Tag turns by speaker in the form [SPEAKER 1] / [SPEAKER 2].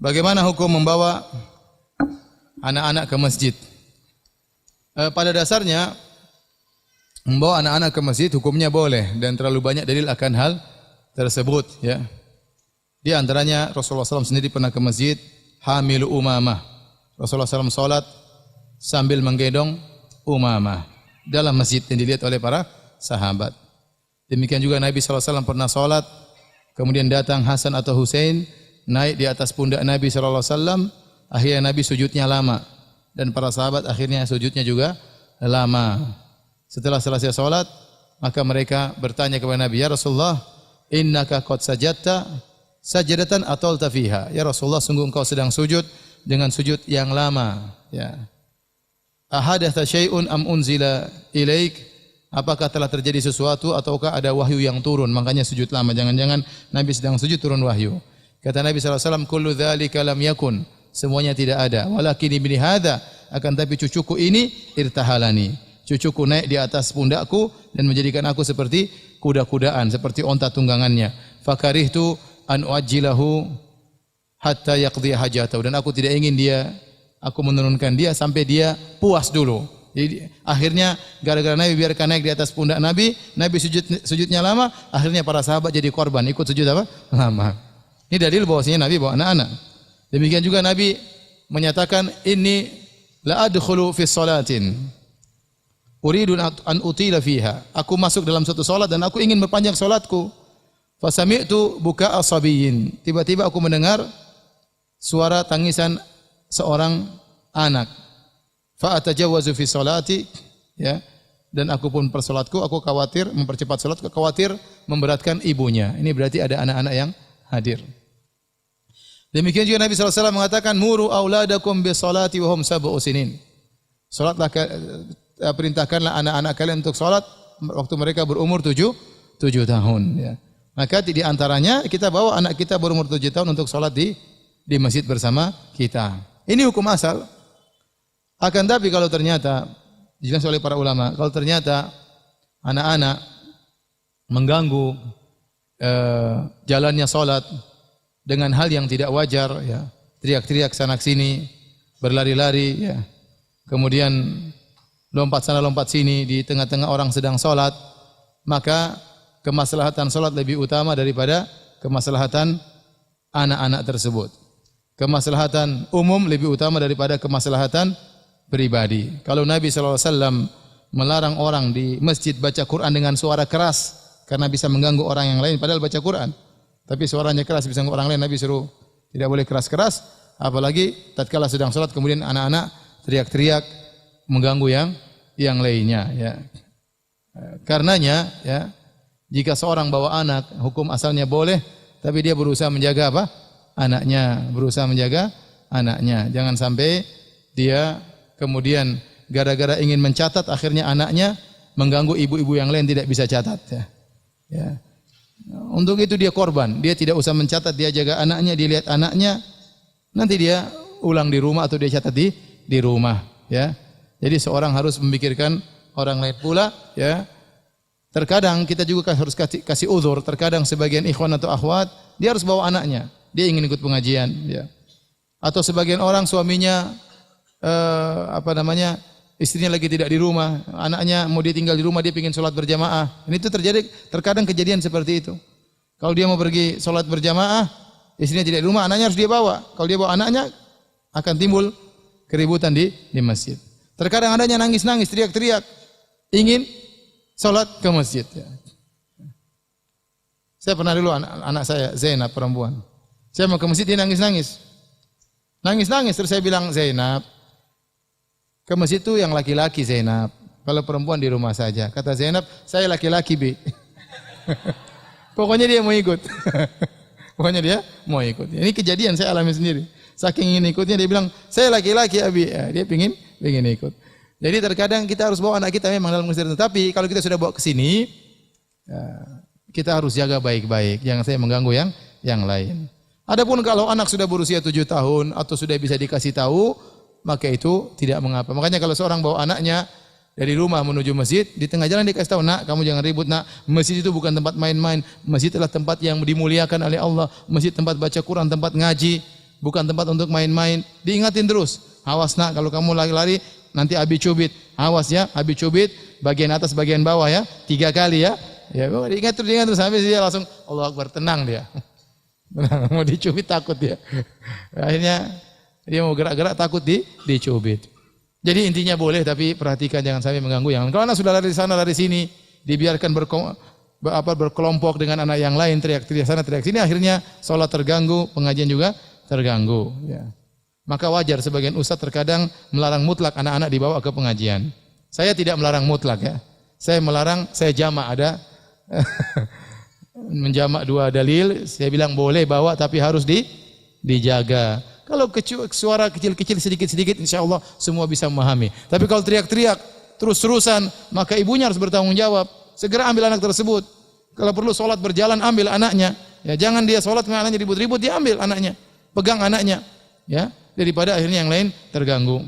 [SPEAKER 1] Bagaimana hukum membawa anak-anak ke masjid? Pada dasarnya membawa anak-anak ke masjid hukumnya boleh dan terlalu banyak dalil akan hal tersebut, ya. Di antaranya Rasulullah SAW sendiri pernah ke masjid hamilu Umamah. Rasulullah SAW salat sambil menggendong Umamah dalam masjid yang dilihat oleh para sahabat. Demikian juga Nabi SAW pernah salat, kemudian datang Hasan atau Husain naik di atas pundak Nabi SAW. Akhirnya Nabi sujudnya lama dan para sahabat akhirnya sujudnya juga lama. Setelah selesai salat, maka mereka bertanya kepada Nabi, "Ya Rasulullah, innaka qad sajadta sajadatan atolta fiha." Ya Rasulullah, sungguh engkau sedang sujud dengan sujud yang lama, ya. Ahadatha syai'un am unzila ilaik? Apakah telah terjadi sesuatu ataukah ada wahyu yang turun makanya sujud lama? Jangan-jangan Nabi sedang sujud turun wahyu. Kata Nabi SAW, "Kullu dzalika lam yakun." Semuanya tidak ada. Walakin ibni hadza, akan tapi cucuku ini irtahalani. Cucuku naik di atas pundakku dan menjadikan aku seperti kuda-kudaan, seperti onta tunggangannya. Fakarihtu an uajjilahu hatta yaqdi hajatahu, dan aku tidak ingin aku menurunkan dia sampai dia puas dulu. Jadi akhirnya gara-gara Nabi biarkan naik di atas pundak Nabi sujudnya lama, akhirnya para sahabat jadi korban, ikut sujud apa? Lama. Ini dalil bahwasanya Nabi bawa anak-anak. Demikian juga Nabi menyatakan, "Inni la adkhulu fi sholatin uridu an utila fiha." Aku masuk dalam suatu salat dan aku ingin memperpanjang salatku. Fasami'tu buka'a sabiyyin. Tiba-tiba aku mendengar suara tangisan seorang anak. Fa atajawwazu fi sholati, ya. Dan aku pun persolatku, aku khawatir mempercepat salat, khawatir memberatkan ibunya. Ini berarti ada anak-anak yang hadir. Demikian juga Nabi SAW mengatakan, "Muru auladakum bis salati wa hum sab'u sinin." Salatlah, perintahkanlah anak-anak kalian untuk salat waktu mereka berumur 7 tahun, ya. Maka di antaranya kita bawa anak kita berumur 7 tahun untuk salat di masjid bersama kita. Ini hukum asal. Akan tapi kalau ternyata dijelaskan oleh para ulama, kalau ternyata anak-anak mengganggu jalannya salat dengan hal yang tidak wajar, ya, teriak-teriak sana sini, berlari-lari, ya, kemudian lompat sana lompat sini di tengah-tengah orang sedang salat, maka kemaslahatan salat lebih utama daripada kemaslahatan anak-anak tersebut. Kemaslahatan umum lebih utama daripada kemaslahatan pribadi. Kalau Nabi SAW melarang orang di masjid baca Quran dengan suara keras karena bisa mengganggu orang yang lain, padahal baca Quran, tapi suaranya keras bisa mengganggu orang lain, Nabi suruh tidak boleh keras-keras, apalagi tatkala sedang salat kemudian anak-anak teriak-teriak mengganggu yang lainnya, ya. Karenanya, ya, jika seorang bawa anak, hukum asalnya boleh, tapi dia berusaha menjaga apa? Anaknya, berusaha menjaga anaknya. Jangan sampai dia kemudian gara-gara ingin mencatat akhirnya anaknya mengganggu ibu-ibu yang lain tidak bisa catat, ya. Ya. Untuk itu dia korban. Dia tidak usah mencatat, dia jaga anaknya, dia lihat anaknya. Nanti dia ulang di rumah atau dia catat di rumah, ya. Jadi seorang harus memikirkan orang lain pula, ya. Terkadang kita juga harus kasih uzur. Terkadang sebagian ikhwan atau akhwat dia harus bawa anaknya, dia ingin ikut pengajian, ya. Atau sebagian orang suaminya istrinya lagi tidak di rumah, anaknya mau dia tinggal di rumah, dia ingin sholat berjamaah. Ini itu terjadi, terkadang kejadian seperti itu. Kalau dia mau pergi sholat berjamaah, istrinya tidak di rumah, anaknya harus dia bawa. Kalau dia bawa anaknya, akan timbul keributan di masjid. Terkadang adanya nangis-nangis, teriak-teriak, ingin sholat ke masjid, ya. Saya pernah dulu anak saya Zainab perempuan. Saya mau ke masjid, dia nangis-nangis. Nangis-nangis, terus saya bilang, "Zainab, ke masjid itu yang laki-laki, Zainab. Kalau perempuan di rumah saja." Kata Zainab, "Saya laki-laki, Bi." Pokoknya dia mau ikut. Pokoknya dia mau ikut. Ini kejadian saya alami sendiri. Saking ingin ikutnya dia bilang, "Saya laki-laki, Abi." Ya, dia pingin ikut. Jadi terkadang kita harus bawa anak kita memang dalam kondisi tertentu. Tapi kalau kita sudah bawa ke sini, ya, kita harus jaga baik-baik. Jangan sampai mengganggu yang lain. Adapun kalau anak sudah berusia 7 tahun atau sudah bisa dikasih tahu, maka itu tidak mengapa. Makanya kalau seorang bawa anaknya dari rumah menuju masjid, di tengah jalan dikasih tahu, "Nak, kamu jangan ribut, Nak. Masjid itu bukan tempat main-main. Masjid adalah tempat yang dimuliakan oleh Allah. Masjid tempat baca Quran, tempat ngaji. bukan tempat untuk main-main. Diingatin terus. Awas nak, kalau kamu lari-lari nanti Abi cubit. Awas ya, Abi cubit bagian atas bagian bawah ya. 3 kali ya. Ya, diingat terus sampai dia langsung Allahu Akbar, tenang dia. Tenang, mau dicubit takut dia. Akhirnya dia mau gerak-gerak takut dicubit. Jadi intinya boleh, tapi perhatikan jangan sampai mengganggu yang lain. Kalau anak sudah lari di sana lari sini, dibiarkan berkelompok dengan anak yang lain, teriak-teriak sana teriak sini, akhirnya sholat terganggu, pengajian juga terganggu. Ya. Maka wajar sebagian ustaz terkadang melarang mutlak anak-anak dibawa ke pengajian. Saya tidak melarang mutlak ya. Saya melarang, saya jamak ada menjamak 2 dalil. Saya bilang boleh bawa tapi harus dijaga. Kalau suara kecil-kecil sedikit-sedikit insya Allah semua bisa memahami. Tapi kalau teriak-teriak terus-terusan maka ibunya harus bertanggung jawab. Segera ambil anak tersebut. Kalau perlu sholat berjalan ambil anaknya. Ya, jangan dia sholat anaknya ribut-ribut, dia ambil anaknya. Pegang anaknya. Ya, daripada akhirnya yang lain terganggu.